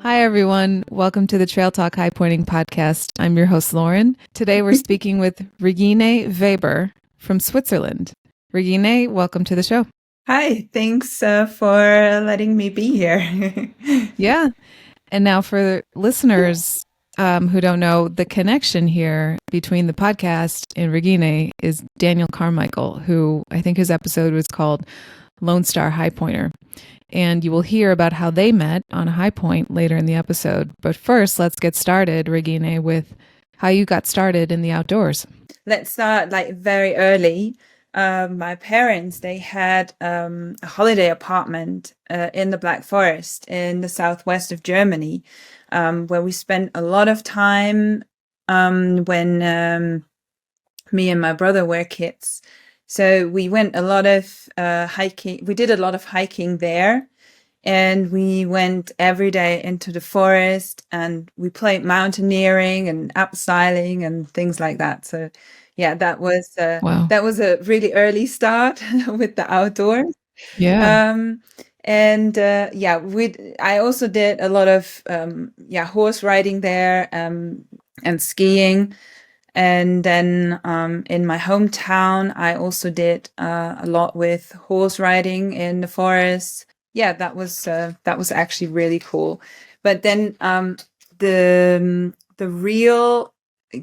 Hi, everyone. Welcome to the Trail Talk High Pointing podcast. I'm your host, Lauren. Today, we're speaking with Regine Weber from Switzerland. Regine, welcome to the show. Hi, thanks for letting me be here. Yeah. And now, for listeners who don't know, the connection here between the podcast and Regine is Daniel Carmical, who I think his episode was called Lone Star Highpointer. And you will hear about how they met on a high point later in the episode. But first, let's get started, Regine, with how you got started in the outdoors. Let's start very early. My parents, they had a holiday apartment in the Black Forest in the southwest of Germany, where we spent a lot of time when me and my brother were kids. So we went a lot of hiking. We did a lot of hiking there. And we went every day into the forest and we played mountaineering and abseiling and things like that. So yeah, Wow. that was a really early start with the outdoors. Yeah. I also did a lot of horse riding there and skiing. And then in my hometown, I also did a lot with horse riding in the forest. Yeah, that was actually really cool. But then the real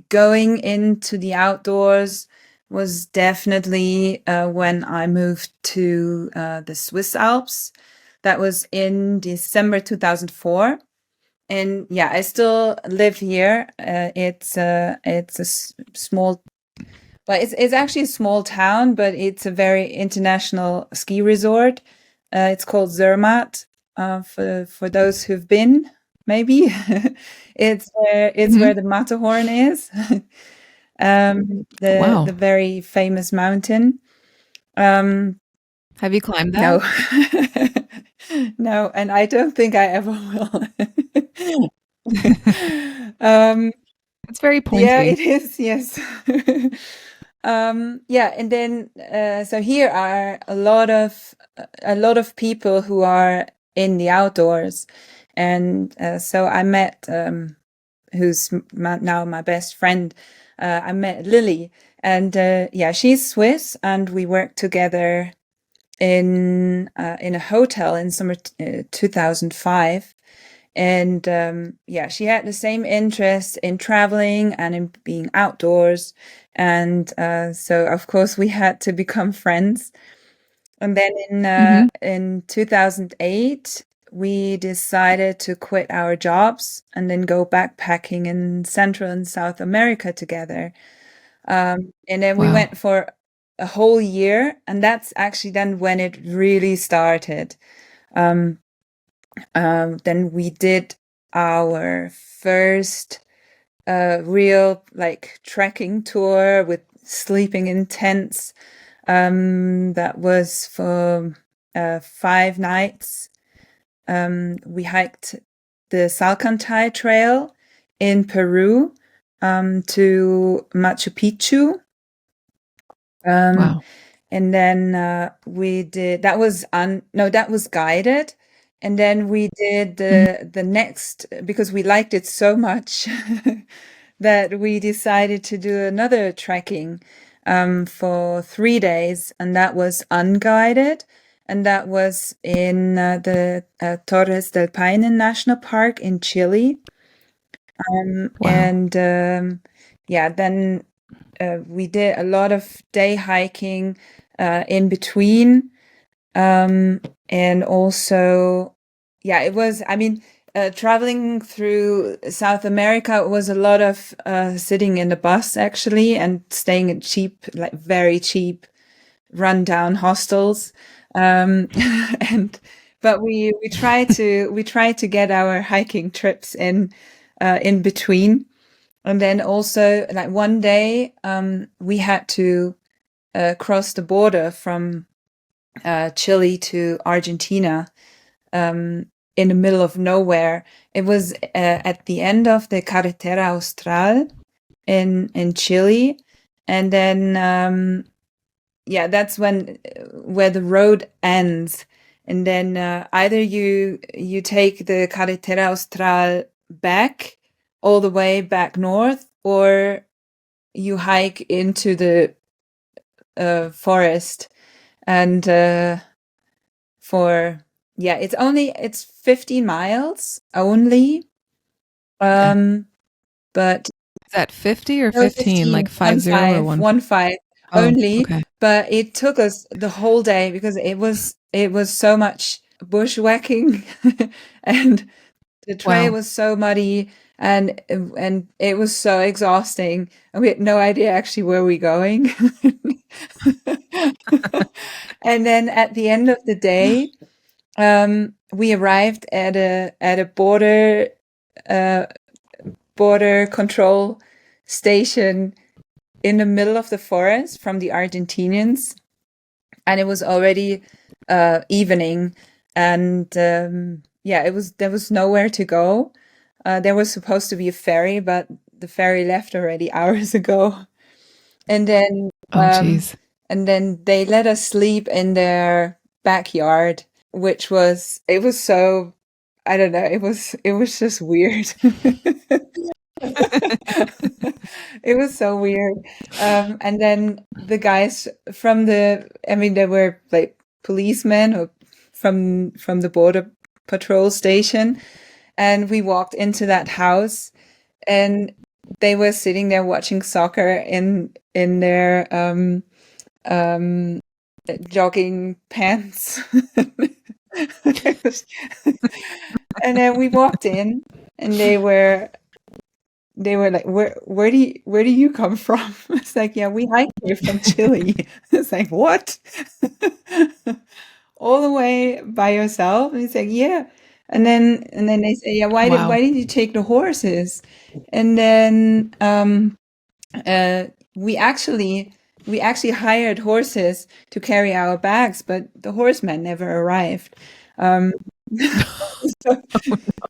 going into the outdoors was definitely when I moved to the Swiss Alps. That was in December 2004. And yeah, I still live here. It's a small, well, it's actually a small town, but it's a very international ski resort. It's called Zermatt. For those who've been, maybe it's Mhm. where the Matterhorn is, the Wow. very famous mountain. Um, Have you climbed that? no, no, and I don't think I ever will. um, It's very yeah, pointy. it is. Yes. Yeah, and then so here are a lot of people who are in the outdoors, and so I met now my best friend. I met Lily, and yeah, she's Swiss, and we worked together in a hotel in summer 2005. And yeah, she had the same interest in traveling and in being outdoors. And so, of course, we had to become friends. And then Hmm. in 2008, we decided to quit our jobs and then go backpacking in Central and South America together. And then we Wow. went for a whole year, and that's actually then when it really started. Um, then we did our first real trekking tour with sleeping in tents. That was for 5 nights. We hiked the Salcantay Trail in Peru to Machu Picchu. Um, Wow. and then we did that was no, that was guided. And then we did Hmm. the next because we liked it so much that we decided to do another trekking for 3 days, and that was unguided. And that was in the Torres del Paine National Park in Chile. Wow. And yeah, then we did a lot of day hiking in between. And also, yeah, it was, I mean, traveling through South America was a lot of sitting in the bus actually and staying in cheap, like very cheap, rundown hostels. And but we try to get our hiking trips in between. And then also, like one day, we had to cross the border from Chile to Argentina in the middle of nowhere. It was at the end of the Carretera Austral in Chile, and then yeah, that's when where the road ends. And then either you take the Carretera Austral back, all the way back north, or you hike into the forest. And it's 15 miles only. Okay. But Is that 50 or no, 15? 15, Like 50 or 1? 1 5 Oh, only. okay. But it took us the whole day because it was so much bushwhacking and the trail Wow. was so muddy and it was so exhausting and we had no idea actually where we're going. And then at the end of the day, we arrived at a border control station in the middle of the forest from the Argentinians, and it was already evening, and there was nowhere to go. There was supposed to be a ferry, but the ferry left already hours ago. And then Oh, um, geez. and then they let us sleep in their backyard, which was it was so I don't know, it was just weird. It was so weird. And then the guys from there were like policemen or from the border patrol station, and we walked into that house, and they were sitting there watching soccer in their um, jogging pants. It was- and then we walked in, and they were like, where do you come from? It's like, yeah, we hiked here from Chile. It's like, what? All the way by yourself? And it's like, yeah. And then they say, yeah, Wow. why did you take the horses? And then uh, we actually we actually hired horses to carry our bags, but the horseman never arrived. Um, so,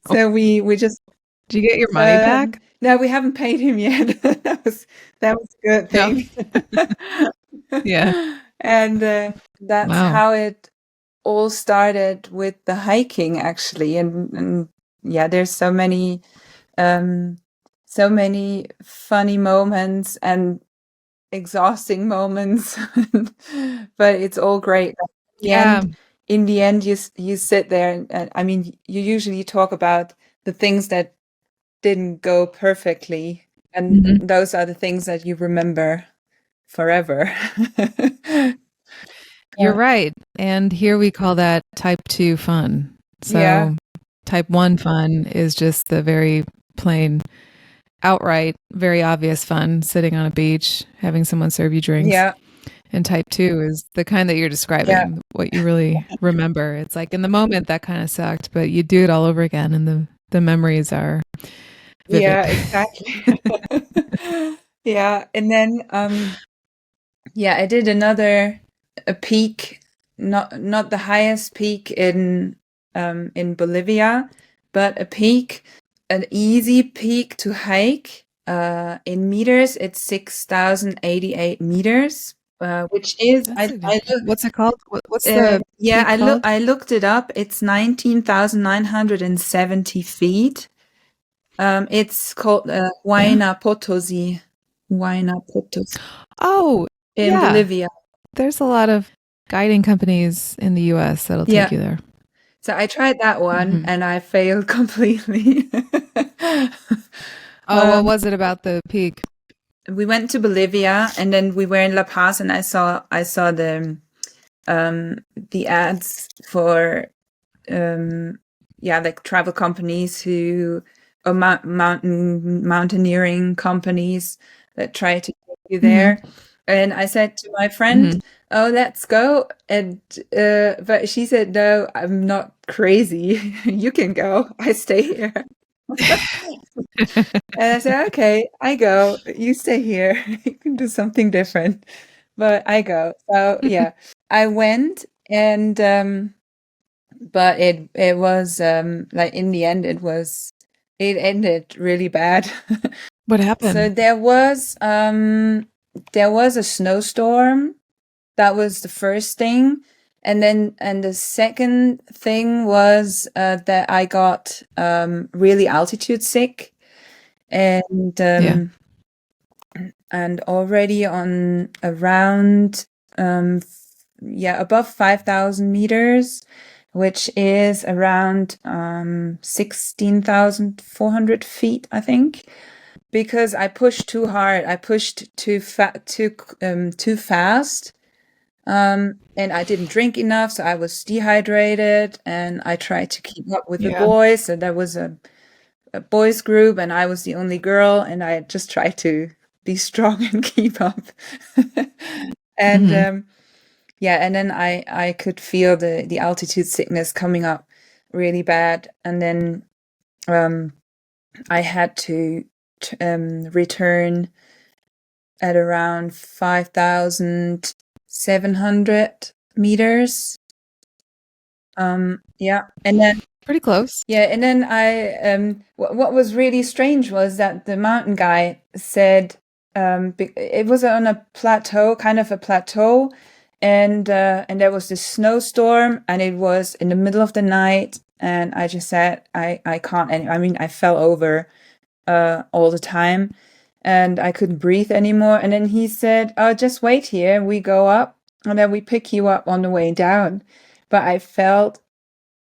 so we just Did you get your money back? no, we haven't paid him yet. That was a good No. thing. Yeah. And that's Wow. how it all started with the hiking, actually. And yeah, there's um, so many funny moments and exhausting moments, but it's all great. Yeah. In the end, you sit there, and I mean, you usually talk about the things that didn't go perfectly, and Mhm. those are the things that you remember forever. You're right. And here we call that type 2 fun. Yeah, So type 1 fun is just the very plain, outright, very obvious fun, sitting on a beach, having someone serve you drinks. yeah, And type 2 is the kind that you're yeah, describing, what you really remember. It's like in the moment that kind of sucked, but you do it all over again and the memories are vivid. yeah, exactly. Yeah, and then yeah, I did a peak, not the highest peak in Bolivia, but a peak, an easy peak to hike. In meters, it's 6,088 meters, which is That's a, what's it called? What's the yeah, peak called? I looked it up. It's 19,970 feet. It's called Yeah. Huayna Potosí Oh, in yeah. Bolivia. There's a lot of guiding companies in the US that'll take Yeah. you there. So I tried that one Hmm. and I failed completely. Oh, what um, was it about the peak? we went to Bolivia and then we were in La Paz, and I saw the ads for like travel companies who or mountaineering companies that try to take you Hmm. there. And I said to my friend, Hmm. "Oh, let's go." And but she said, "No, I'm not crazy. You can go. I stay here." And I said, "Okay, I go. You stay here. You can do something different." But I go. So yeah, I went, and but it was like in the end it ended really bad. What So happened? there was a snowstorm. That was the first thing. And the second thing was that I got really altitude sick, and Yeah. already on around above 5,000 meters, which is around 16,400 feet, I think. Because I pushed too hard, I pushed too fast, and I didn't drink enough, so I was dehydrated, and I tried to keep up with the Yeah. boys. So there was a boys group, and I was the only girl, and I just tried to be strong and keep up. And Hmm. and then I could feel the altitude sickness coming up really bad, and then I had to return at around 5,700 meters. Yeah, and then Pretty close. I what was really strange was that the mountain guy said it was on a plateau, kind of a plateau, and there was this snowstorm, and it was in the middle of the night, and I just said I can't. I mean, I fell over all the time, and I couldn't breathe anymore. And then he said, "Oh, just wait here. We go up, and then we pick you up on the way down." But I felt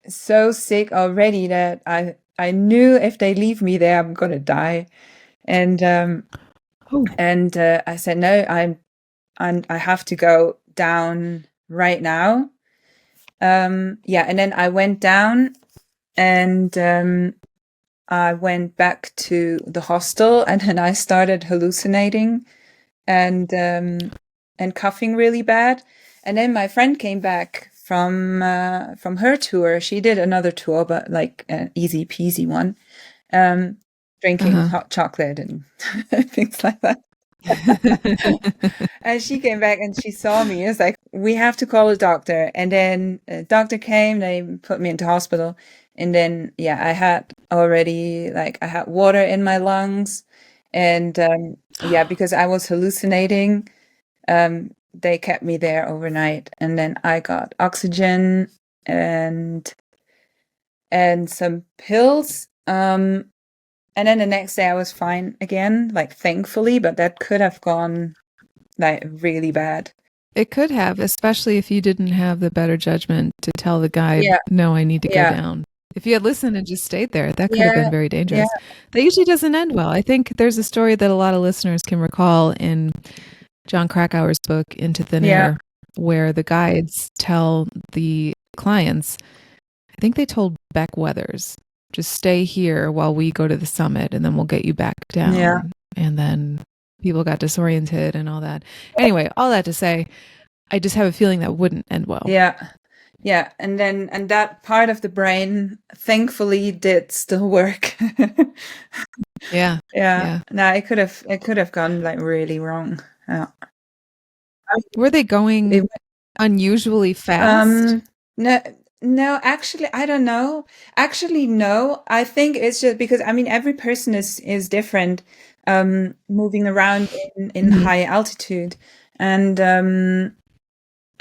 so sick already that I knew if they leave me there, I'm gonna die. And Oh. I said, no, I have to go down right now. And then I went down, and I went back to the hostel, and then I started hallucinating and coughing really bad. And then my friend came back from her tour. She did another tour, but like an easy peasy one, drinking Uh-huh. hot chocolate and things like that. And she came back and she saw me. It's like, we have to call a doctor. And then a doctor came. They put me into hospital. And then I had already, like, I had water in my lungs, and because I was hallucinating. They kept me there overnight, and then I got oxygen and some pills. And then the next day I was fine again, like, thankfully, but that could have gone like really bad. It could have, especially if you didn't have the better judgment to tell the guide, Yeah, no, I need to go yeah, down. If you had listened and just stayed there, that could have yeah, been very yeah, dangerous. That usually doesn't end well. I think there's a story that a lot of listeners can recall in John Krakauer's book, Into Thin yeah, Air, where the guides tell the clients, I think they told Beck Weathers, just stay here while we go to the summit and then we'll get you back yeah, down. And then people got disoriented and all that. Anyway, all that to say, I just have a feeling that wouldn't end well. yeah. Yeah, and that part of the brain thankfully did still work. Yeah. Yeah. Yeah. No, it could have gone like really wrong. Yeah. Were they going It, unusually fast? no, no, actually, I don't know. Actually, no. I think it's just because, I mean, every person is different, moving around in Mhm. high altitude. And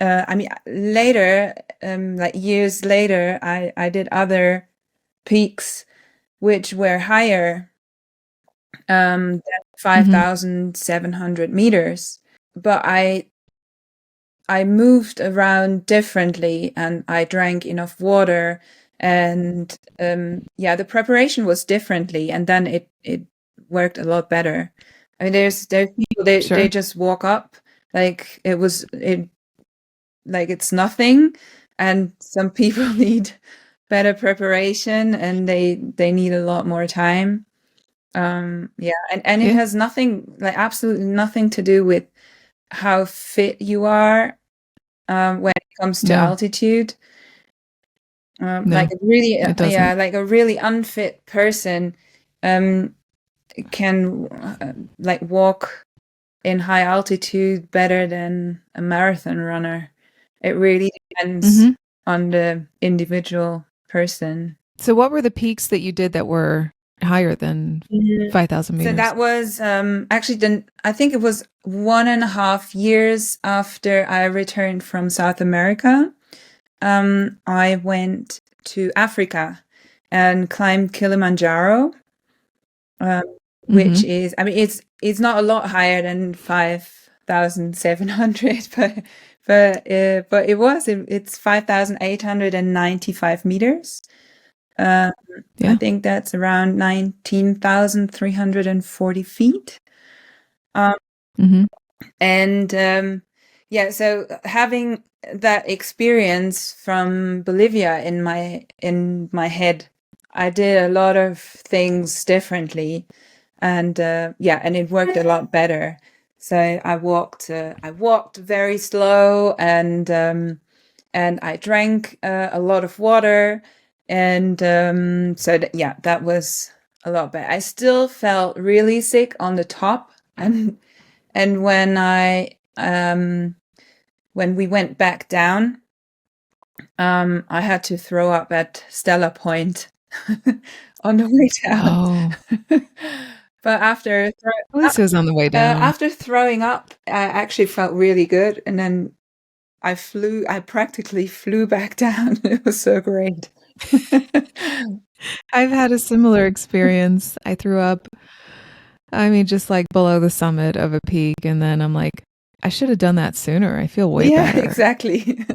I mean, later, like years later, I did other peaks which were higher than Mhm. 5,700 meters. But I moved around differently, and I drank enough water, and the preparation was differently, and then it worked a lot better. I mean, there's people, they Sure. just walk up like it like it's nothing, and some people need better preparation, and they need a lot more time. And it Yeah. has nothing, like absolutely nothing to do with how fit you are when it comes to No. altitude. Like No. a really, It doesn't. like a really unfit person um, can like walk in high altitude better than a marathon runner. It really depends Mhm. on the individual person. So what were the peaks that you did that were higher than Mhm. 5,000 So meters? that was actually I think it was 1.5 years after I returned from South America. I went to Africa and climbed Kilimanjaro, which Mm-hmm. is, I mean, it's not a lot higher than 5,700, but it's 5,895 meters. I Yeah. think that's around 19,340 feet. Mm-hmm. And yeah, so having that experience from Bolivia in my head, I did a lot of things differently, and yeah, and it worked a lot better. So I walked very slow, and I drank a lot of water, and yeah, that was a lot better. I still felt really sick on the top, and when we went back down, I had to throw up at Stella Point on the way down. Oh, But at least it was on the way down. after throwing up, I actually felt really good, and then I practically flew back down. It was so great. I've had a similar experience. I threw up, I mean, just like below the summit of a peak. And then I'm like, I should have done that sooner. I feel way Yeah, better. exactly.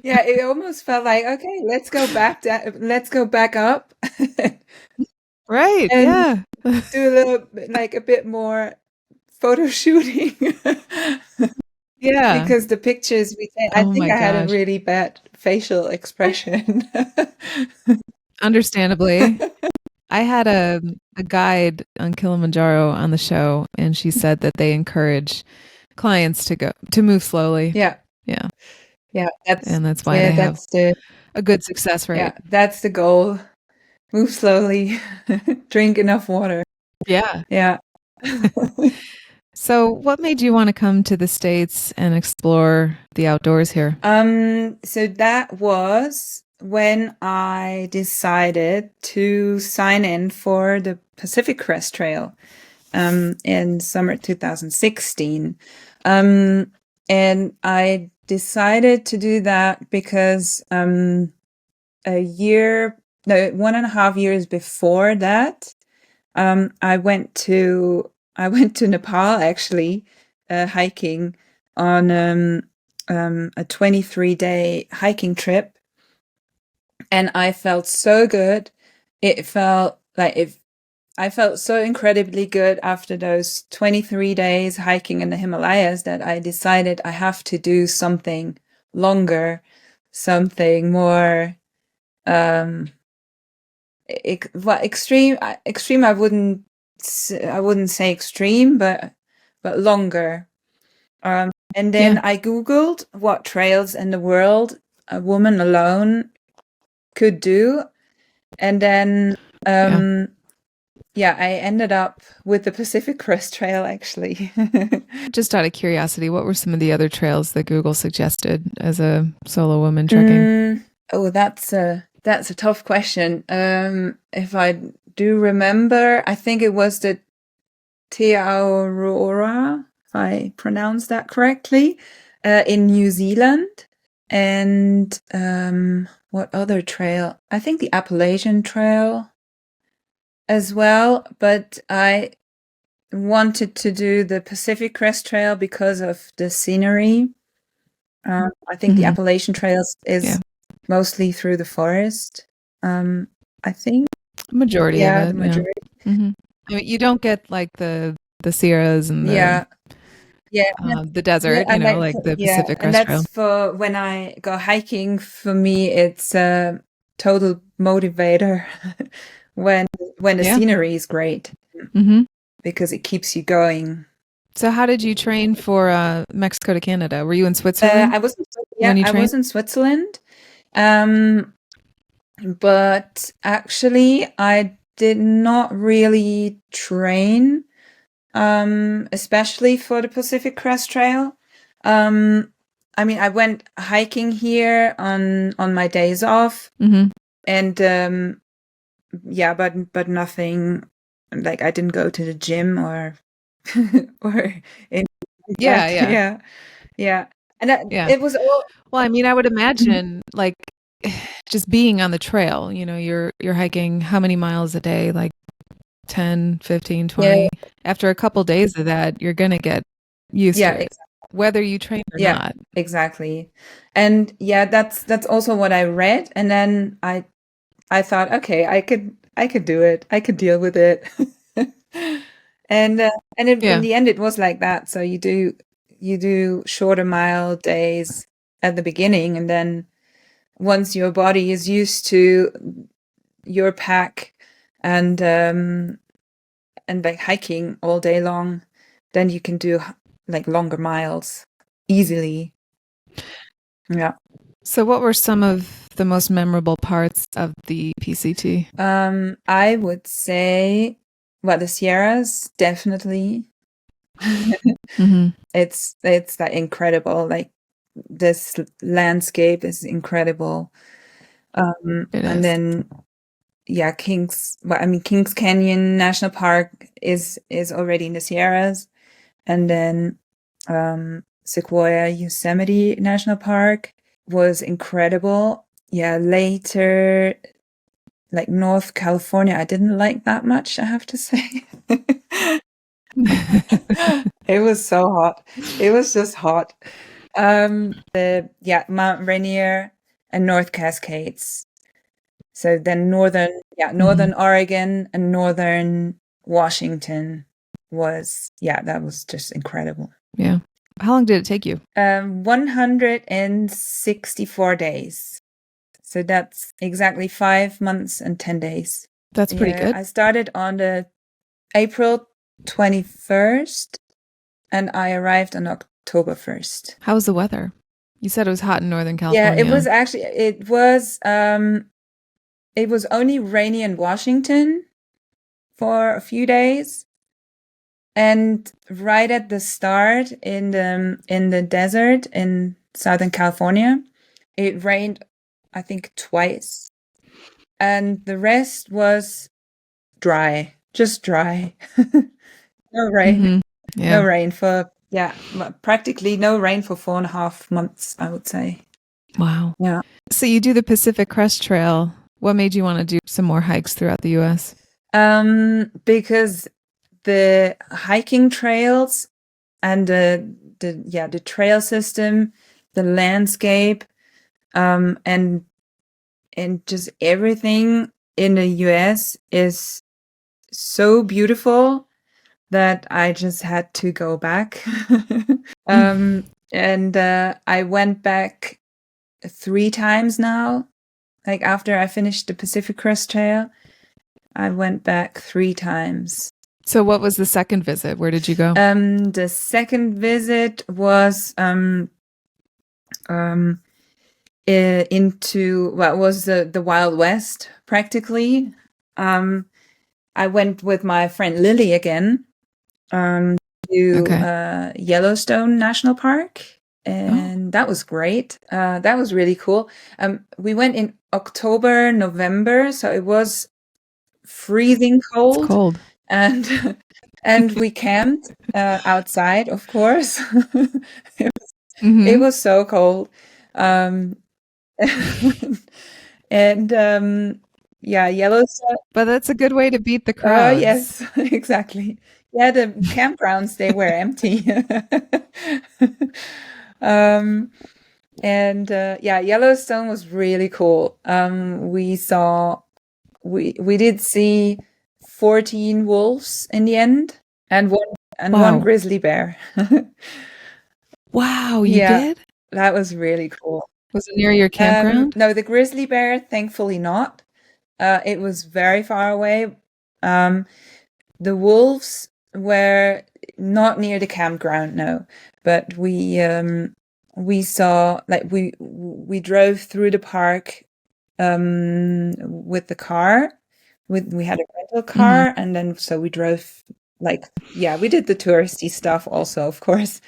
Yeah, it almost felt like, okay, let's go back down, let's go back up Right. and Yeah. do a little bit, like a bit more photo shooting. Yeah. Because the pictures I Oh think my I had a gosh. really bad facial expression. Understandably. I had a guide on Kilimanjaro on the show, and she said that they encourage clients to move slowly. Yeah, Yeah. yeah, And that's why they have the a good success yeah, rate. that's the goal. Move slowly, drink enough water. Yeah. Yeah. So, what made you want to come to the States and explore the outdoors here? So that was when I decided to sign in for the Pacific Crest Trail, in summer 2016. And I decided to do that because, a year, no, 1.5 years before that, I went to Nepal actually, hiking on a 23-day hiking trip, and I felt so good. It felt like if I felt so incredibly good after those 23 days hiking in the Himalayas that I decided I have to do something longer, something more um extreme. Extreme, I wouldn't say extreme, but longer. And then Yeah. I googled what trails in the world a woman alone could do, and then Yeah. yeah, I ended up with the Pacific Crest Trail actually. Just out of curiosity, what were some of the other trails that Google suggested as a solo woman trekking? Oh, that's a tough question. If I do remember, I think it was the Te Aurora, if I pronounce that correctly, in New Zealand. And what other trail? I think the Appalachian Trail as well. But I wanted to do the Pacific Crest Trail because of the scenery. I think the Mm-hmm. Appalachian Trails Yeah. is mostly through the forest. I think, Majority of yeah, the it. Yeah. majority. Mm-hmm. I mean, you don't get like the Sierras and Yeah, yeah, the yeah, desert, and like like the yeah, Pacific and Crest Trail. that's for when I go hiking. For me, it's a total motivator when the Yeah. scenery is great Mm-hmm. because it keeps you going. So, how did you train for Mexico to Canada? Were you in Switzerland I was when you I trained? was in Switzerland, um, but actually I did not really train, especially for the Pacific Crest Trail. Um, I mean, I went hiking here on my days off, Mm-hmm. and yeah, but nothing. Like I didn't go to the gym or or anything like Yeah. that. Yeah. Yeah, yeah. And Yeah. it was all. Well, I mean, I would imagine like just being on the trail, you know, you're hiking how many miles a day? Like 10, 15, Yeah, 20. After a couple days of that, you're going to get used yeah, to it, whether you train or yeah, not. exactly. And yeah, that's also what I read. And then I thought, okay, I could do it. I could deal with it. In Yeah. the end, it was like that. So you do shorter mile days at the beginning, and then once your body is used to your pack and like hiking all day long, then you can do like longer miles easily. Yeah. So what were some of the most memorable parts of the PCT? I would say, well, the Sierras, definitely. Hmm. It's that incredible. Like this landscape is incredible. It And is. then yeah, Kings Canyon National Park is already in the Sierras, and then Sequoia Yosemite National Park was incredible. Yeah, later, like North California, I didn't like that much, I have to say. It was so hot. It was just hot. Mount Rainier and North Cascades. So then Hmm. northern Oregon and northern Washington that was just incredible. Yeah. How long did it take you? 164 days. So that's exactly 5 months and 10 days. That's pretty Yeah, good. I started on the April 21st and I arrived on October 1st. How was the weather? You said it was hot in Northern Yeah, California. it was only rainy in Washington for a few days. And right at the start in the desert in Southern California, it rained, I think, twice. And the rest was dry, just dry. No rain. Hmm. No Yeah. rain practically no rain for 4.5 months, I would say. Wow. Yeah. So you do the Pacific Crest Trail. What made you want to do some more hikes throughout the US? Because the hiking trails and the trail system, the landscape, and just everything in the US is so beautiful that I just had to go back. And I went back 3 times now. Like after I finished the Pacific Crest Trail, I went back 3 times. So what was the second visit? Where did you go? The second visit was into what was the Wild West practically. I went with my friend Lily again to Okay. Yellowstone National Park, Oh, and that was great. That was really cool. We went in October, November, so it was freezing it's cold, cold. and and we camped outside, of course. It Hmm. was so cold. Um, and Yellowstone. But that's a good way to beat the Oh, crowds. yes, exactly. Yeah, the campgrounds, they were empty. Um, and Yellowstone was really cool. We did see 14 wolves in the end, and one Wow. grizzly bear. Wow, you Yeah, did? that was really cool. Was it near your campground? No, the grizzly bear, thankfully not. It was very far away. Um, the wolves were not near the campground, no, but we saw, like, we drove through the park with the car. We had a rental Hmm. car, and then so we drove, like, yeah, we did the touristy stuff also, of course.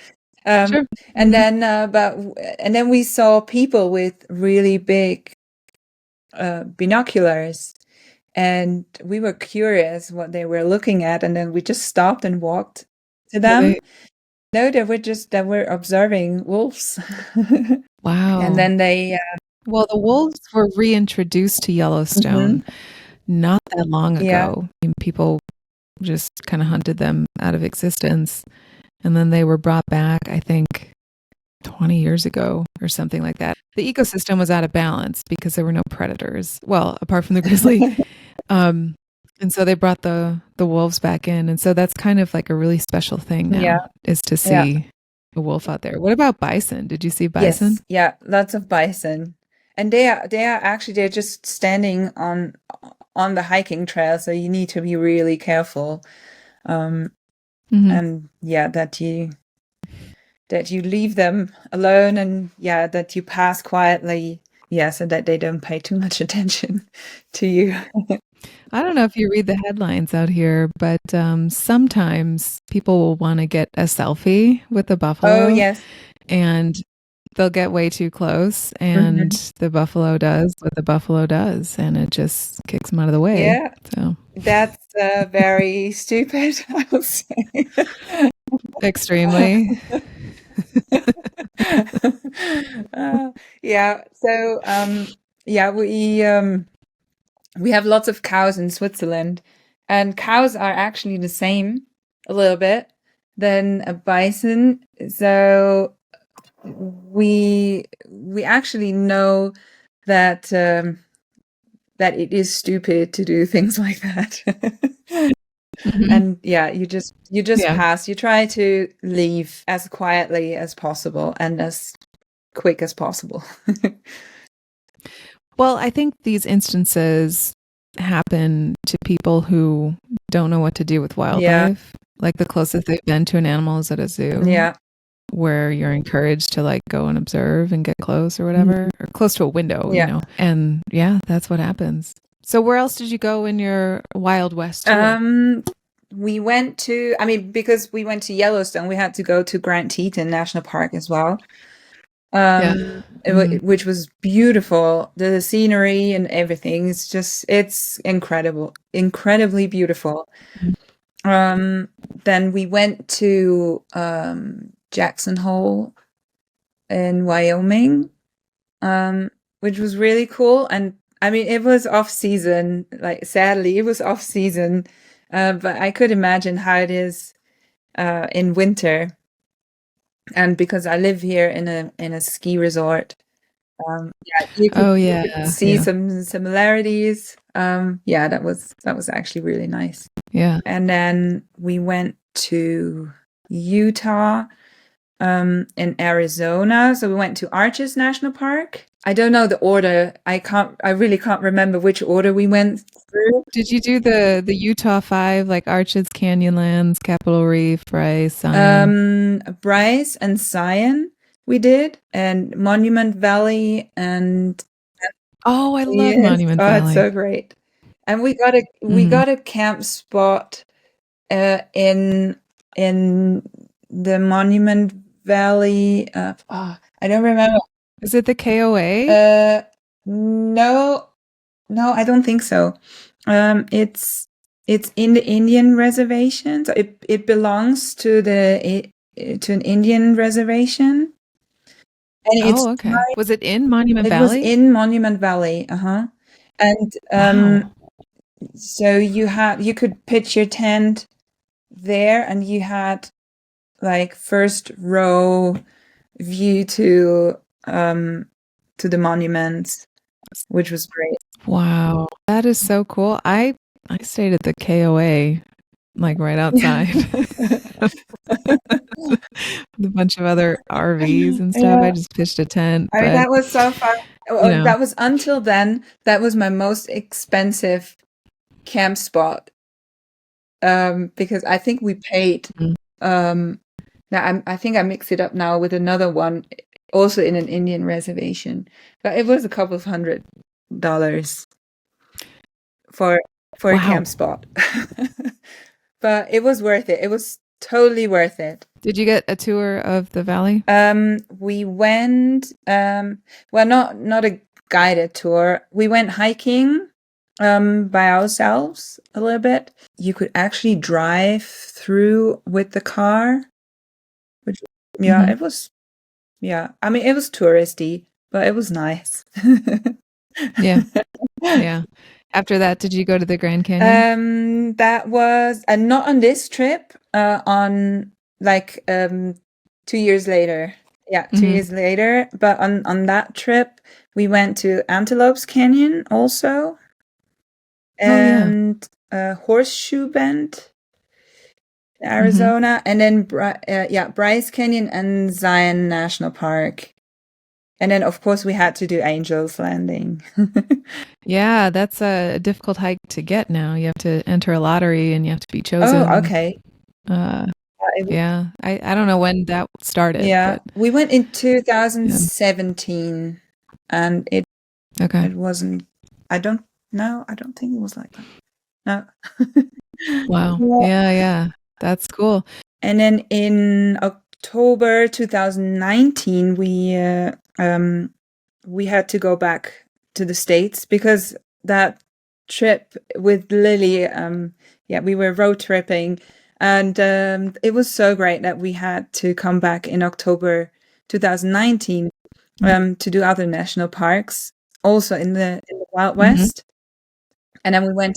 Um, Sure. and Hmm. then we saw people with really big binoculars, and we were curious what they were looking at, and then we just stopped and walked to Were they them. No, they were observing wolves. Wow. And then they Well, the wolves were reintroduced to Yellowstone not that long yeah. ago. I mean, people just kind of hunted them out of existence. And then they were brought back, I think, 20 years ago or something like that. The ecosystem was out of balance because there were no predators. Well, apart from the grizzly. And so they brought the wolves back in. And so that's kind of like a really special thing now, Yeah. is to Yeah. see a wolf out there. What about bison? Did you see bison? Yes. Yeah, lots of bison. And they're just standing on the hiking trail, so you need to be really careful. And yeah, that you leave them alone, and yeah, that you pass quietly, yeah, so that they don't pay too much attention to you. I don't know if you read the headlines out here, but sometimes people will want to get a selfie with the buffalo. Oh, yes. And they'll get way too close, and the buffalo does what the buffalo does, and it just kicks them out of the way. Yeah. So that's very stupid, I would say. Extremely. Yeah. So, yeah, we have lots of cows in Switzerland, and cows are actually the same a little bit than a bison. So we actually know that that it is stupid to do things like that. And yeah, you just pass. You try to leave as quietly as possible and as quick as possible. Well, I think these instances happen to people who don't know what to do with wildlife. Like the closest they've been to an animal is at a zoo. Yeah. Where you're encouraged to like go and observe and get close or whatever, or close to a window, you know. And yeah, that's what happens. So where else did you go in your Wild West tour? We went to, because we went to Yellowstone, we had to go to Grand Teton National Park as well. Which was beautiful. The scenery and everything. It's incredibly beautiful. Then we went to Jackson Hole in Wyoming, which was really cool. And it was off season. Like, sadly, it was off season, but I could imagine how it is in winter. And because I live here in a ski resort, you could see some similarities. That was actually really nice. Yeah. And then we went to Utah, in Arizona. So we went to Arches National Park. I don't know the order. I really can't remember which order we went through. Did you do the Utah 5, like Arches, Canyonlands, Capitol Reef, Bryce, Zion? Bryce and Zion we did, and Monument Valley, and oh, I love Monument Valley. It's so great. And we got a camp spot in the Monument Valley. I don't remember. Is it the KOA? No, I don't think so. It's in the Indian reservation. So it belongs to an Indian reservation. And okay. Was it in Monument Valley? It was in Monument Valley. And wow. So you could pitch your tent there, and you had like first row view to the monuments, which was great. Wow, that is so cool. I stayed at the KOA, like right outside, with a bunch of other RVs and stuff. I just pitched a tent. That was so fun. That was, until then, that was my most expensive camp spot, because I think we paid. Now I think I mix it up now with another one, also in an Indian reservation, but it was a couple of $100 for a camp spot. But it was worth it. It was totally worth it. Did you get a tour of the valley? We went, well, not a guided tour. We went hiking by ourselves a little bit. You could actually drive through with the car, Yeah, it was, yeah. I mean, it was touristy, but it was nice. Yeah. Yeah. After that, did you go to the Grand Canyon? That was not on this trip, on like 2 years later. Yeah, 2 years later. But on that trip, we went to Antelope's Canyon also, Oh, yeah. and Horseshoe Bend, Arizona, and then Bryce Canyon and Zion National Park. And then, of course, we had to do Angel's Landing. Yeah, that's a difficult hike to get now. You have to enter a lottery and you have to be Oh, chosen. okay. Uh, It yeah, I don't know when that started, Yeah, but we went in yeah. 2017, and it Okay. wasn't. I don't know. I don't think it was like that. No. Wow. Yeah. Yeah, yeah. That's cool. And then in October 2019, we had to go back to the States because that trip with Lily, yeah, we were road tripping, and it was so great that we had to come back in October 2019, to do other national parks, also in the Wild Mhm. West. And then we went,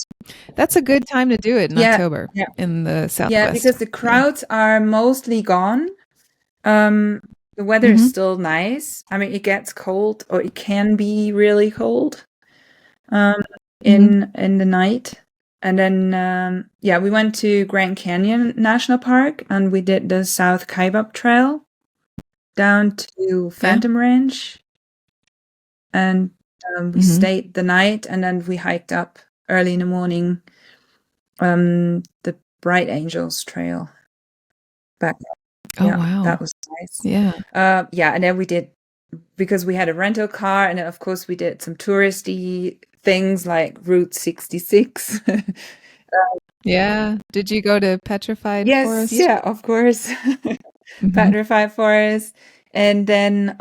That's a good time to do it in yeah, October yeah, in the yeah, Southwest. because the Yeah. crowds are mostly gone. Um, the weather is Mhm. still nice. I mean, it gets cold, or it can be really cold, um, Mhm. in the night. And then, yeah, we went to Grand Canyon National Park, and we did the South Kaibab Trail down to Yeah. Phantom Ranch, and we Mhm. stayed the night, and then we hiked up early in the morning, the Bright Angels Trail back. Oh, Yeah, wow. that was nice. Yeah. Yeah, and then we did, because we had a rental car, and then of course we did some touristy things like Route 66. Yeah. Did you go to Petrified Yes, Forest? yeah, of course. Mhm. Petrified Forest. And then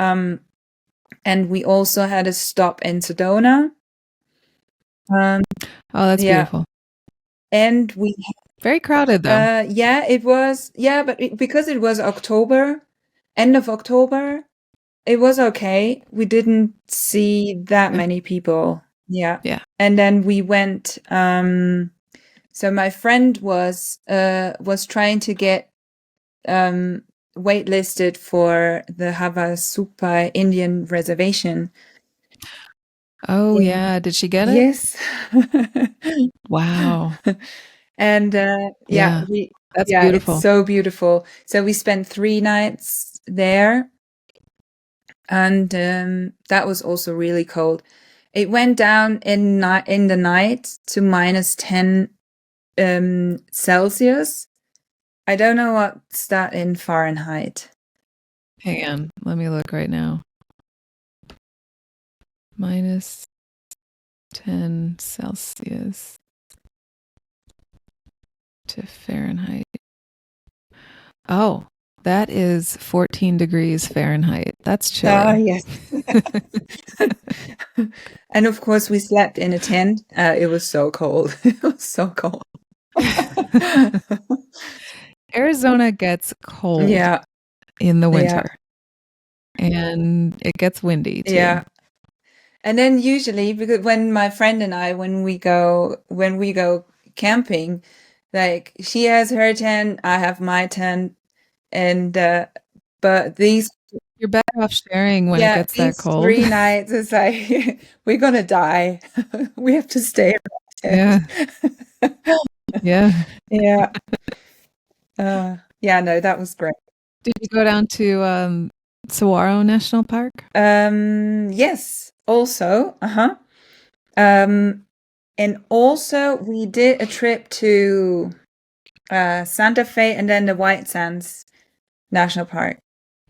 and we also had a stop in Sedona. Um Oh, that's yeah, beautiful. and we Very crowded though. yeah, it was, yeah, but because it was October, end of October, it was okay. We didn't see that Okay. many people. Yeah. Yeah. And then we went, so my friend was trying to get waitlisted for the Havasupai Indian Reservation. Oh, In yeah. Did she get it? Yes. Wow. And yeah, Yeah. That's yeah, it's beautiful. so beautiful. So we spent 3 nights there, and that was also really cold. It went down in the night to -10 Celsius. I don't know what's that in Fahrenheit. Hang on. Let me look right now. -10 Celsius to Fahrenheit. Oh, that is 14 degrees Fahrenheit. That's Ah, chilly. yes. And of course, we slept in a tent. It was so cold. It was so cold. Arizona gets cold Yeah, in the yeah, winter and it gets windy too. yeah. And then usually, because when my friend and I, when we go camping, like she has her tent, I have my tent, and but these, You're better off sharing when it yeah, gets that these cold. 3 nights is like we're gonna die. We have to stay in our Yeah. tent. Yeah. Yeah. Yeah, no, that was great. Did you go down to Saguaro National Park? Yes, also, Um, and also we did a trip to Santa Fe, and then the White Sands National Park.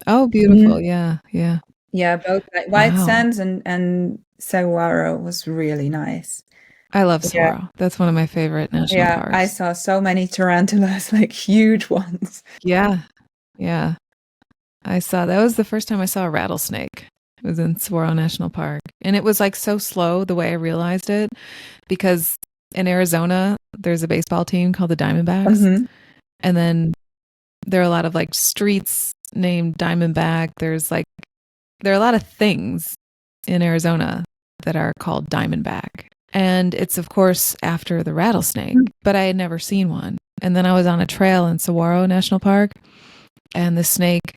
Oh, Mhm. beautiful. Yeah. Yeah. Yeah, both like White Wow. Sands and Saguaro was really nice. I love Yeah, Saguaro. That's one of my favorite national yeah, I parks. saw so many tarantulas, like huge ones. Yeah. Yeah. I saw that was the first time I saw a rattlesnake. It was in Saguaro National Park. And it was like so slow the way I realized it because in Arizona, there's a baseball team called the Diamondbacks. Hmm. And then there are a lot of like streets named Diamondback. There are a lot of things in Arizona that are called Diamondback. And it's, of course, after the rattlesnake, but I had never seen one. And then I was on a trail in Saguaro National Park, and the snake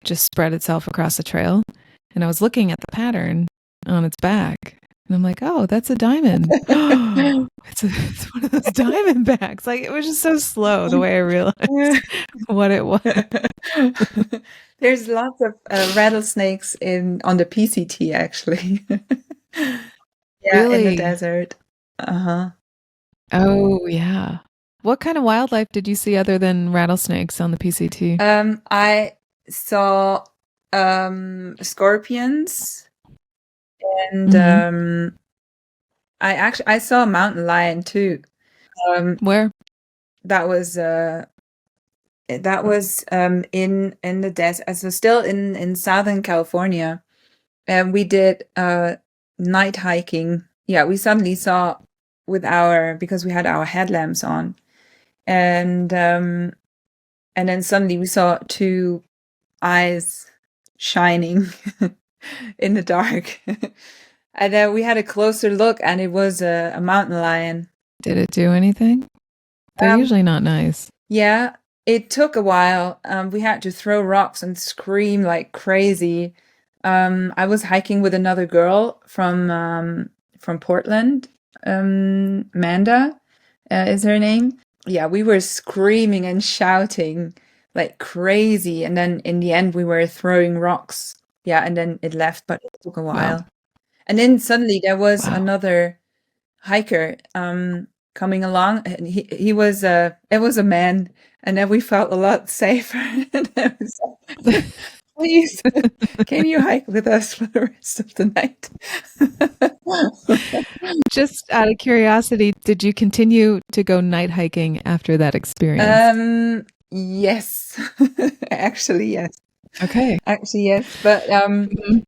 just spread itself across the trail. And I was looking at the pattern on its back, and I'm like, oh, that's a diamond. It's one of those Diamondbacks. Like, it was just so slow the way I realized what it was. There's lots of rattlesnakes on the PCT, actually. Yeah, in the Really? desert. Uh-huh. Oh, yeah. What kind of wildlife did you see other than rattlesnakes on the PCT? I saw scorpions, and I saw a mountain lion too. Where? That was in the desert, so still in Southern California. And we did night hiking. Yeah, we suddenly saw because we had our headlamps on, and then suddenly we saw two eyes shining in the dark. And then we had a closer look, and it was a mountain lion. Did it do anything? They're usually not nice. Yeah, it took a while. We had to throw rocks and scream like crazy. I was hiking with another girl from Portland. Amanda is her name. Yeah, we were screaming and shouting like crazy, and then in the end we were throwing rocks. Yeah, and then it left, but it took a while. Wow. And then suddenly there was Wow. another hiker coming along, and it was a man, and then we felt a lot safer. And I was like, please, can you hike with us for the rest of the night? Just out of curiosity, did you continue to go night hiking after that experience? Yes. Actually, yes. Okay. Actually, yes. But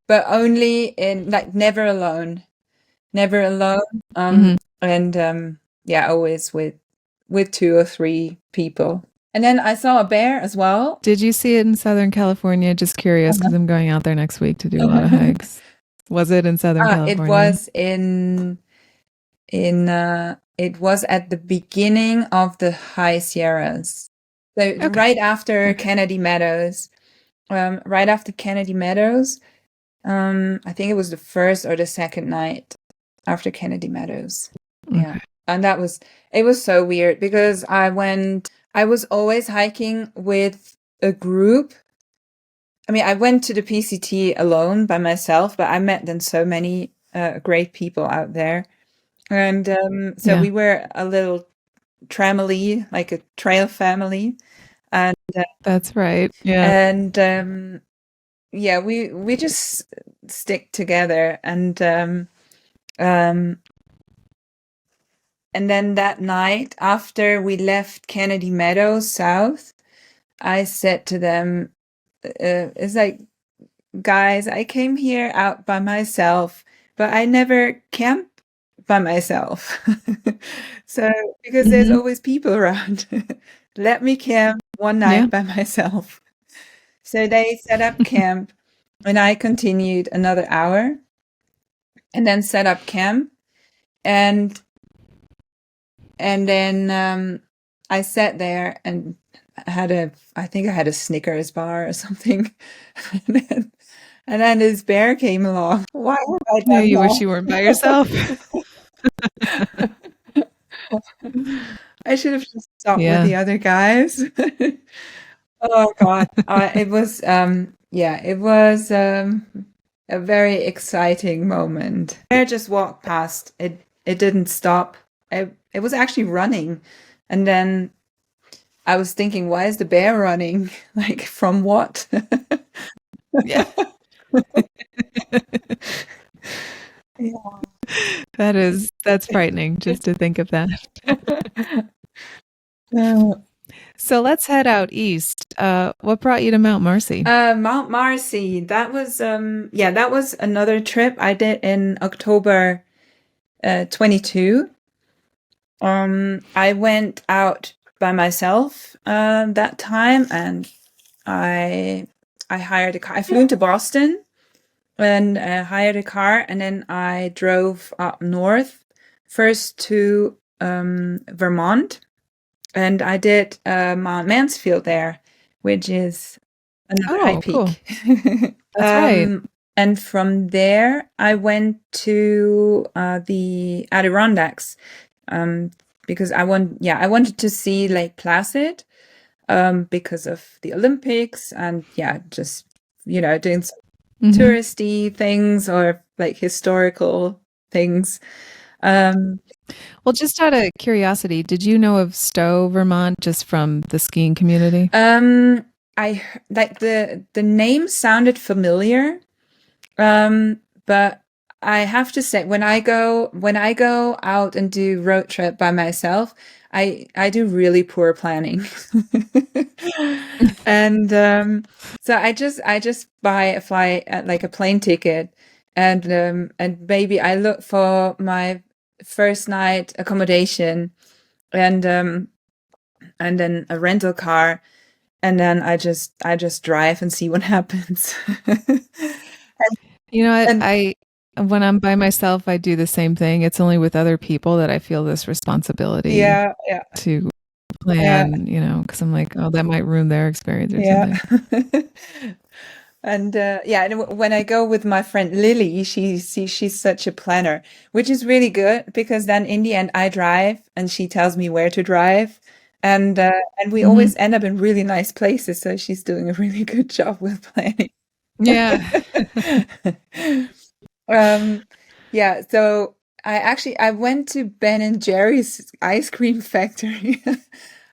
but only in like never alone. Never alone. And yeah, always with two or three people. And then I saw a bear as well. Did you see it in Southern California? Just curious, because I'm going out there next week to do a lot of hikes. Was it in Southern California? It was it was at the beginning of the High Sierras. So Okay. right after Kennedy Meadows. Right after Kennedy Meadows. I think it was the first or the second night after Kennedy Meadows. Yeah. Okay. And it was so weird because I was always hiking with a group. I mean, I went to the PCT alone by myself, but I met then so many great people out there. And so we were a little tramily, like a trail family. And that's right. Yeah. And yeah, we just stick together. And then that night after we left Kennedy Meadows South, I said to them, it's like, guys, I came here out by myself, but I never camp by myself. So, because there's always people around, let me camp one night by myself. So they set up camp, and I continued another hour, and then set up camp, and then I sat there and I think I had a Snickers bar or something. And then this bear came along. Why have I done You that? wish you weren't by yourself. I should have just stopped with the other guys. Oh God. It was it was a very exciting moment. The bear just walked past. It didn't stop. It was actually running. And then I was thinking, why is the bear running? Like, from what? Yeah. Yeah. That's frightening just to think of that. So let's head out east. What brought you to Mount Marcy? Mount Marcy. That was that was another trip I did in October 22. I went out by myself that time, and I I hired a car. I flew into Boston and hired a car, and then I drove up north first to Vermont, and I did Mount Mansfield there, which is another high Oh, cool. peak. That's right. And from there, I went to the Adirondacks because I wanted to see Lake Placid because of the Olympics and just doing some Hmm. touristy things or like historical things. Um, Well, just out of curiosity, did you know of Stowe, Vermont, just from the skiing community? um, like the name sounded familiar, but I have to say when I go out and do road trip by myself, I do really poor planning. And so I just buy a flight at like a plane ticket and maybe I look for my first night accommodation and then a rental car and then I just drive and see what happens. You know what? And When I'm by myself, I do the same thing. It's only with other people that I feel this responsibility yeah, yeah, to yeah, plan, because I'm like, oh, that might ruin their experience or yeah. something. And when I go with my friend Lily, she's such a planner, which is really good because then in the end I drive and she tells me where to drive, and we Hmm. always end up in really nice places. So she's doing a really good job with planning. Yeah. Um, yeah, so I went to Ben and Jerry's ice cream factory.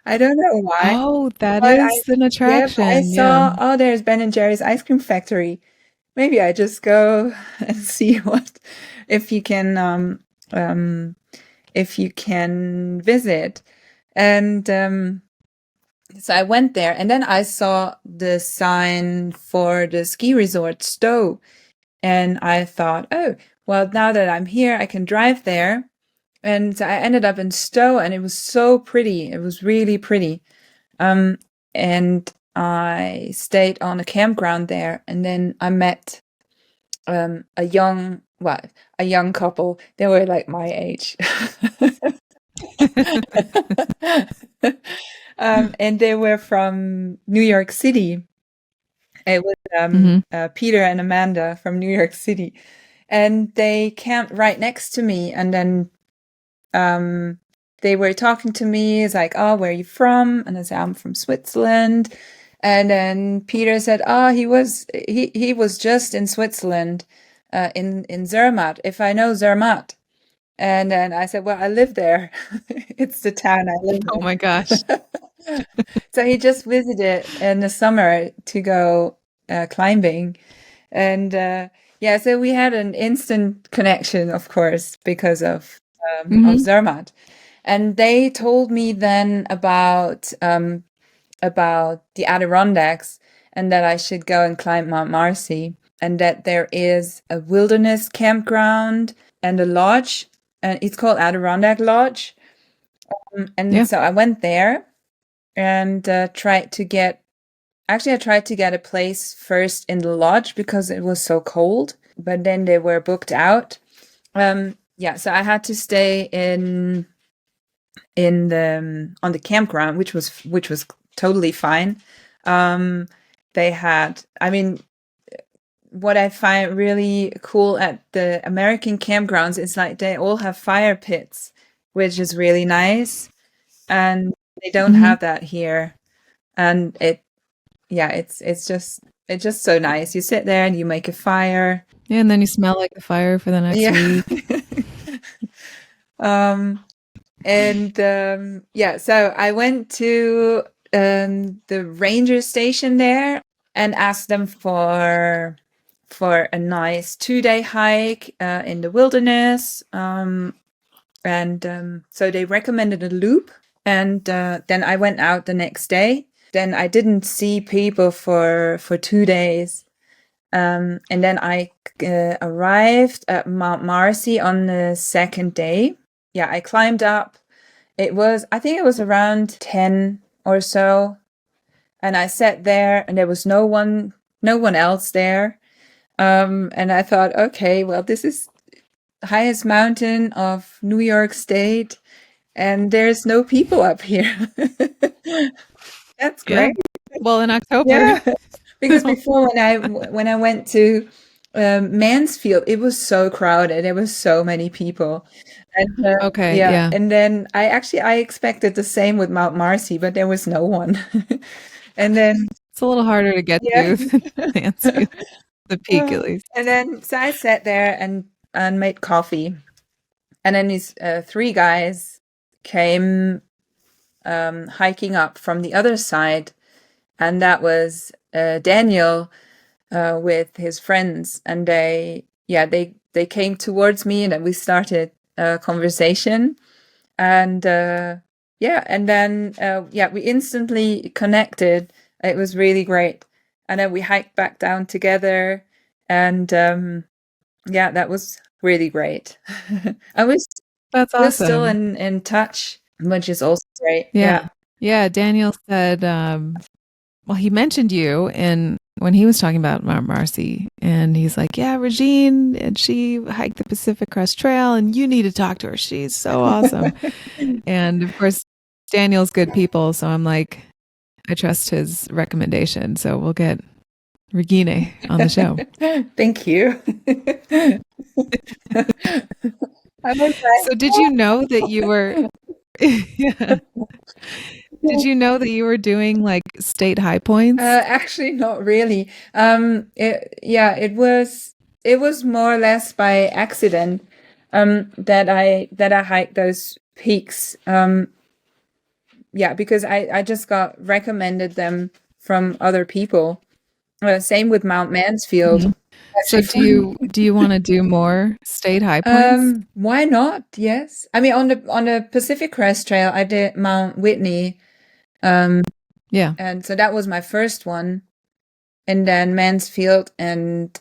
I don't know why, Oh, that but is an but I attraction. Yeah. saw, oh, there's Ben and Jerry's ice cream factory. Maybe I just go and see what if you can um if you can visit. And so I went there and then I saw the sign for the ski resort Stowe. And I thought, oh, well, now that I'm here, I can drive there. And so I ended up in Stowe and it was so pretty. It was really pretty. Um, and I stayed on a campground there and then I met a young couple. They were like my age. And they were from New York City. It was Hmm. Peter and Amanda from New York City, and they camped right next to me. And then um, they were talking to me. It's like, "Oh, where are you from?" And I said, "I'm from Switzerland." And then Peter said, "Oh, he was just in Switzerland, in Zermatt. If I know Zermatt." And then I said, "Well, I live there. It's the town I live Oh my gosh. in." So he just visited in the summer to go climbing, and so we had an instant connection, of course, because of Hmm. Zermatt. And they told me then about the Adirondacks and that I should go and climb Mount Marcy and that there is a wilderness campground and a lodge, and it's called Adirondack Lodge. And Yeah. so I went there and I tried to get a place first in the lodge because it was so cold, but then they were booked out. So I had to stay in the on the campground, which was totally fine. Um, they had, I mean, what I find really cool at the American campgrounds is like they all have fire pits, which is really nice, and they don't Hmm. have that here. And it's just so nice. You sit there and you make a fire. Yeah, and then you smell like the fire for the next Yeah. week. um so I went to the ranger station there and asked them for a nice 2-day hike in the wilderness. And so they recommended a loop, and then I went out the next day. Then I didn't see people for 2 days. And then I arrived at Mount Marcy on the second day. Yeah, I climbed up. I think it was around 10 or so. And I sat there and there was no one no one else there. And I thought, okay, well, this is highest mountain of New York State, and there's no people up here. That's Yeah. great. Well, in October. Yeah, because before when I went to Mansfield, it was so crowded. There were so many people, and Okay, yeah, yeah. and then I expected the same with Mount Marcy, but there was no one. And then It's a little harder to get yeah, to than Mansfield, the peak at least. and then so I sat there and made coffee, and then these three guys came hiking up from the other side, and that was Daniel with his friends, and they came towards me, and then we started a conversation, and and then we instantly connected. It was really great, and then we hiked back down together, and that was really great. I was That's we're still awesome. in touch, which is also great. Yeah. Yeah. Yeah, Daniel said, well, he mentioned you in when he was talking about Mount Marcy, and he's like, "Yeah, Regine, and she hiked the Pacific Crest Trail, and you need to talk to her. She's so awesome." And of course, Daniel's good people, so I'm like, I trust his recommendation. So we'll get Regine on the show. Thank you. I was So did you know that you were yeah. Did you know that you were doing like state high points? actually not really. It was more or less by accident that I hiked those peaks. Because I just got recommended them from other people. Same with Mount Mansfield. Mhm. So Actually, do you want to do more state high points? why not? Yes. I mean, on the Pacific Crest Trail, I did Mount Whitney, Yeah. and so that was my first one, and then Mansfield and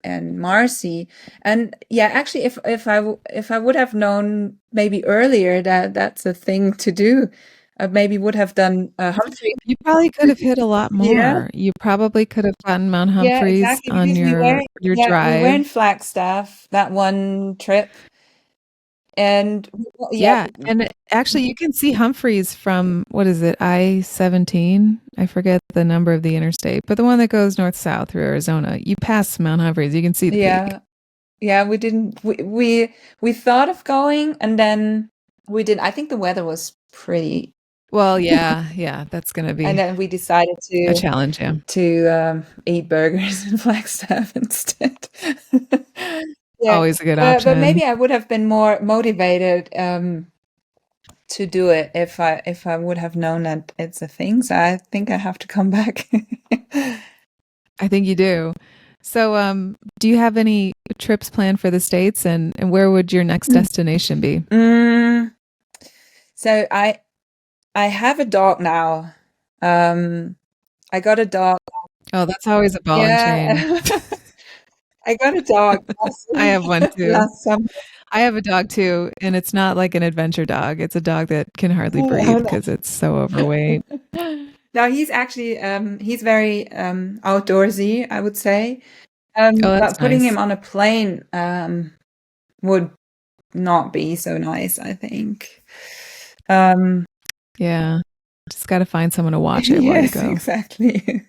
Marcy, and yeah, actually, if I would have known maybe earlier that that's a thing to do, I maybe would have done Humphrey. You probably could have hit a lot Yeah, more. You probably could have gotten Mount yeah, Humphreys exactly. on Because your we were in drive. Flagstaff that one trip, and yeah, Yeah, and actually you can see Humphreys from what is it, I-17? I forget the number of the interstate, but the one that goes north south through Arizona. You pass Mount Humphreys, you can see the peak. yeah. Yeah, we didn't. We thought of going, and then we did. I think the weather was pretty, Well, yeah, that's going to and be then we decided a challenge, yeah. to eat burgers in Flagstaff instead. Yeah, Always a good but maybe option. I would have been more motivated to do it if I would have known that it's a thing. So I think I have to come back. I think you do. So, do you have any trips planned for the States, and where would your next destination be? Mm, so I have a dog now. I got a dog. Oh, that's always a ball and chain. Yeah. I got a dog I have one too. last summer. I have a dog too, and it's not like an adventure dog. It's a dog that can hardly breathe because it's so overweight. No, he's actually he's very outdoorsy, I would say. Oh, that's But putting him nice. on a plane would not be so nice, I think. Um, Yeah. Just got to find someone to watch it while you yes, go. exactly.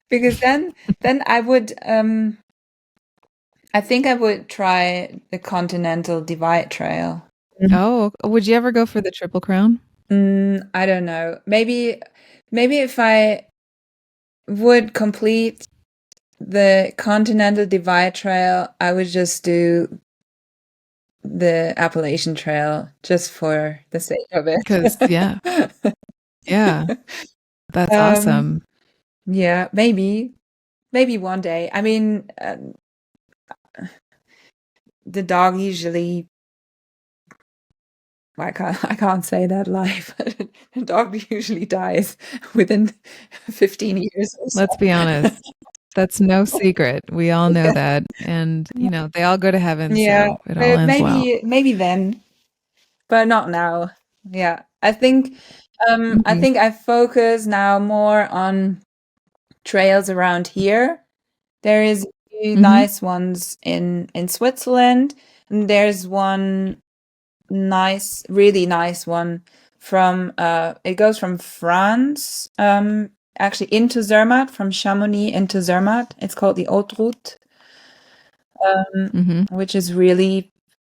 Because then I would I think I would try the Continental Divide Trail. Oh, would you ever go for the Triple Crown? I don't know. Maybe if I would complete the Continental Divide Trail, I would just do the Appalachian Trail just for the sake of Because, yeah, it. yeah, that's um, awesome. yeah, maybe one day. I mean, the dog usually. I can't say that live. The dog usually dies within 15 years or so. Let's be honest. That's no secret. We all know that. And, they all go to heaven, Yeah, so it all ends well. maybe then, but not now. Yeah, I Mhm. think I focus now more on trails around here. There is a few Mm-hmm. nice ones in Switzerland, and there's one really nice one from it goes from France actually into Zermatt, from Chamonix into Zermatt. It's called the Haute Route, which is really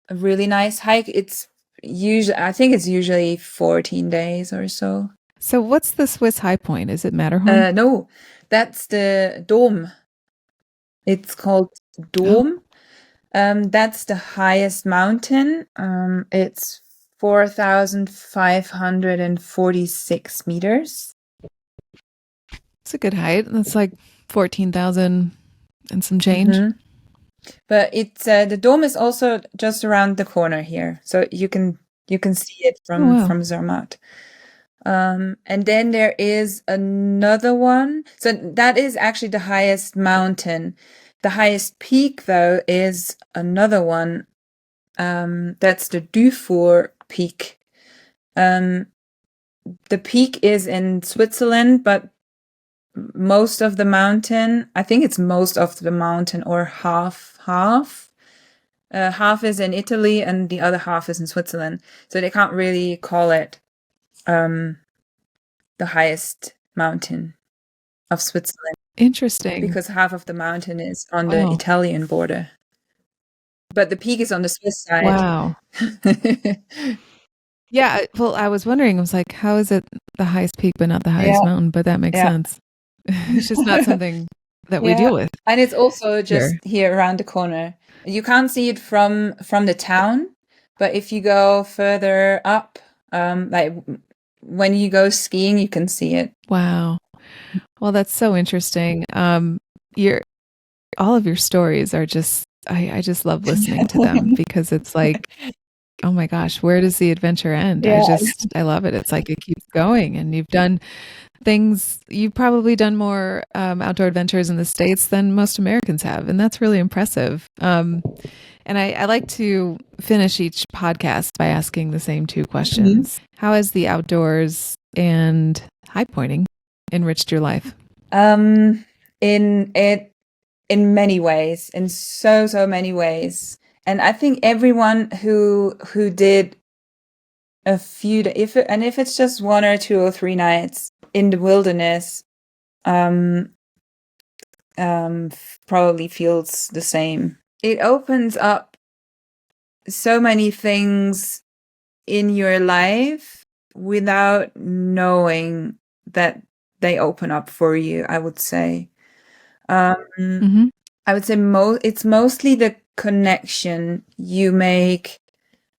a really nice hike. I think it's usually 14 days or so. So what's the Swiss high point? Is it Matterhorn? No, that's the Dome. It's called Dome. That's the highest mountain. It's 4,546 meters. It's a good height. That's like 14,000 and some change. But it's the dome is also just around the corner here, so you can see it from Zermatt. And then there is another one. So that is actually the highest mountain. The highest peak, though, is another one. That's the Dufour Peak. The peak is in Switzerland, but most of the mountain, I think it's most of the mountain, or half. Half is in Italy and the other half is in Switzerland. So they can't really call it the highest mountain of Switzerland. Interesting. Because half of the mountain is on the Italian border. But the peak is on the Swiss side. Wow. Yeah, well, I was wondering, I was like, how is it the highest peak but not the highest mountain? But that makes sense. It's just not something that we deal with. And it's also just here around the corner. You can't see it from the town, but if you go further up, like when you go skiing, you can see it. Wow. Well, that's so interesting. All of your stories are just, I just love listening to them because it's like, oh my gosh, where does the adventure end? I love it. It's like it keeps going, and you've probably done more outdoor adventures in the States than most Americans have, and that's really impressive. And I like to finish each podcast by asking the same two questions. How has the outdoors and high pointing enriched your life? In many ways, in so many ways. And I think everyone who did a few, if it's just 1 or 2 or 3 nights in the wilderness, probably feels the same. It opens up so many things in your life without knowing that they open up for you, I would say. I would say it's mostly the connection you make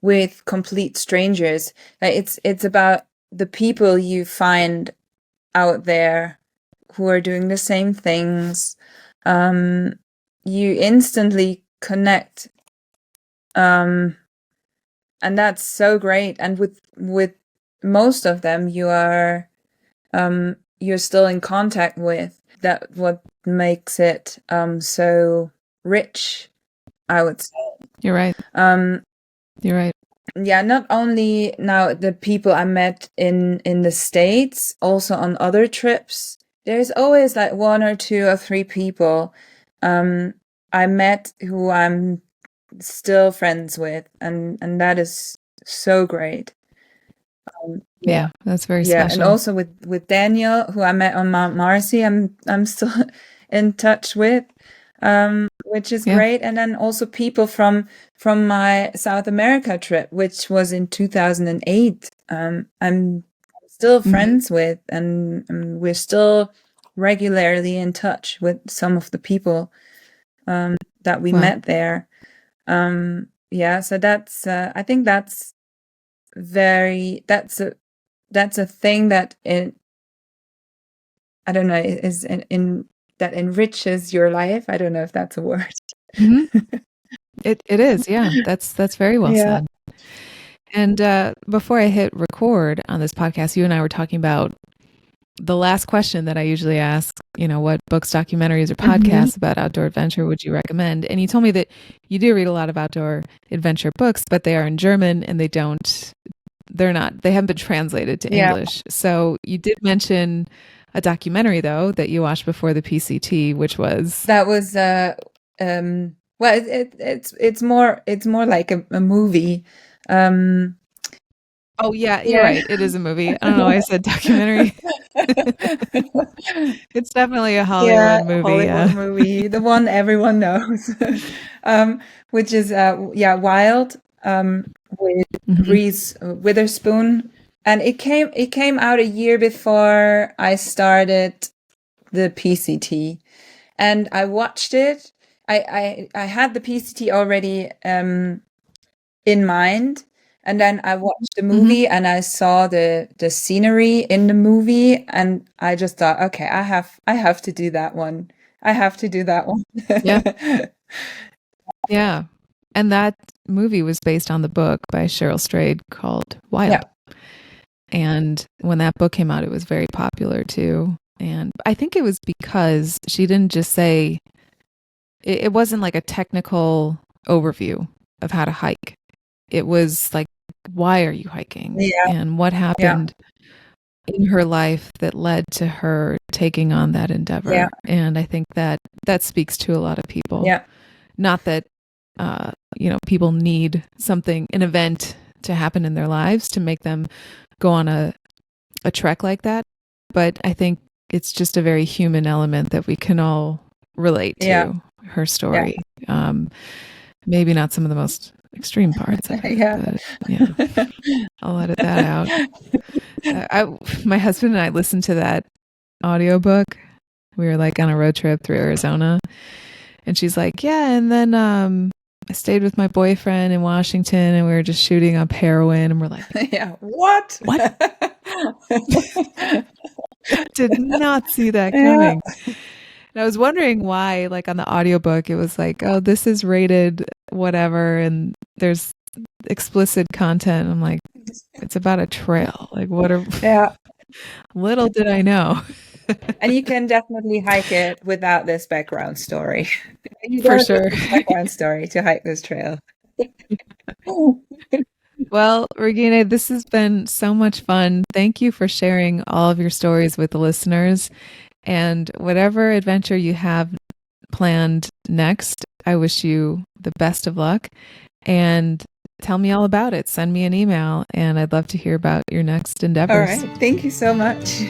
with complete strangers. It's about the people you find out there who are doing the same things. You instantly connect, and that's so great. And with most of them, you're still in contact with. That what makes it so rich, I would say. You're right. You're right. Yeah, not only now the people I met in the States, also on other trips. There's always like 1 or 2 or 3 people I met who I'm still friends with, and that is so great. Yeah, that's very special. And also with Daniel, who I met on Mount Marcy, I'm still in touch with, which is great. And then also people from my South America trip, which was in 2008. I'm still friends with, and we're still regularly in touch with some of the people that we met there. So that's I think that's that's a thing that I don't know, is in that enriches your life. I don't know if that's a word. It is, yeah. That's very well said. And before I hit record on this podcast, you and I were talking about the last question that I usually ask, what books, documentaries, or podcasts about outdoor adventure would you recommend? And you told me that you do read a lot of outdoor adventure books, but they are in German and they haven't been translated to English. So you did mention a documentary though that you watched before the PCT, which was That was well, it's more like a movie. Oh yeah, you're Yeah. right. It is a movie. I don't know why I said documentary. It's definitely a Yeah, Hollywood movie. Hollywood Yeah. movie, the one everyone knows, which is yeah, Wild, with Mhm. Reese Witherspoon, and it came out a year before I started the PCT, and I watched it. I had the PCT already in mind, and then I watched the Mhm. movie and I saw the scenery in the movie, and I just thought, okay, I have to do that one. I have to do that one. Yeah. Yeah. And that movie was based on the book by Cheryl Strayed called Yeah, Wild. And when that book came out, it was very popular too. And I think it was because she didn't just say, it wasn't like a technical overview of how to hike. It was like, why are you hiking? yeah, And what yeah, happened in her life that led to her taking on that yeah, endeavor. And I think that that speaks to a lot of people. yeah, Not that, people need something, an event to happen in their lives to make them go on a trek like that. But I think it's just a very human element that we can all relate yeah, to her yeah, story. Maybe not some of the most extreme parts of it, yeah. but yeah, I'll edit that out. My husband and I listened to that audiobook. We were like on a road trip through Arizona, and she's like, "Yeah," and then I stayed with my boyfriend in Washington, and we were just shooting up heroin, and we're like, Yeah. What? "What?" Did not see that Yeah, coming. And I was wondering why, like on the audiobook, it was like, "Oh, this is rated whatever," and there's explicit content. I'm like, it's about a trail. Like, what are yeah. little did I know. And you can definitely hike it without this background story. You For don't need sure. this background story to hike this trail. Well, Regina, this has been so much fun. Thank you for sharing all of your stories with the listeners. And whatever adventure you have planned next, I wish you the best of luck. And tell me all about it. Send me an email, and I'd love to hear about your next All endeavors. right. Thank you so much.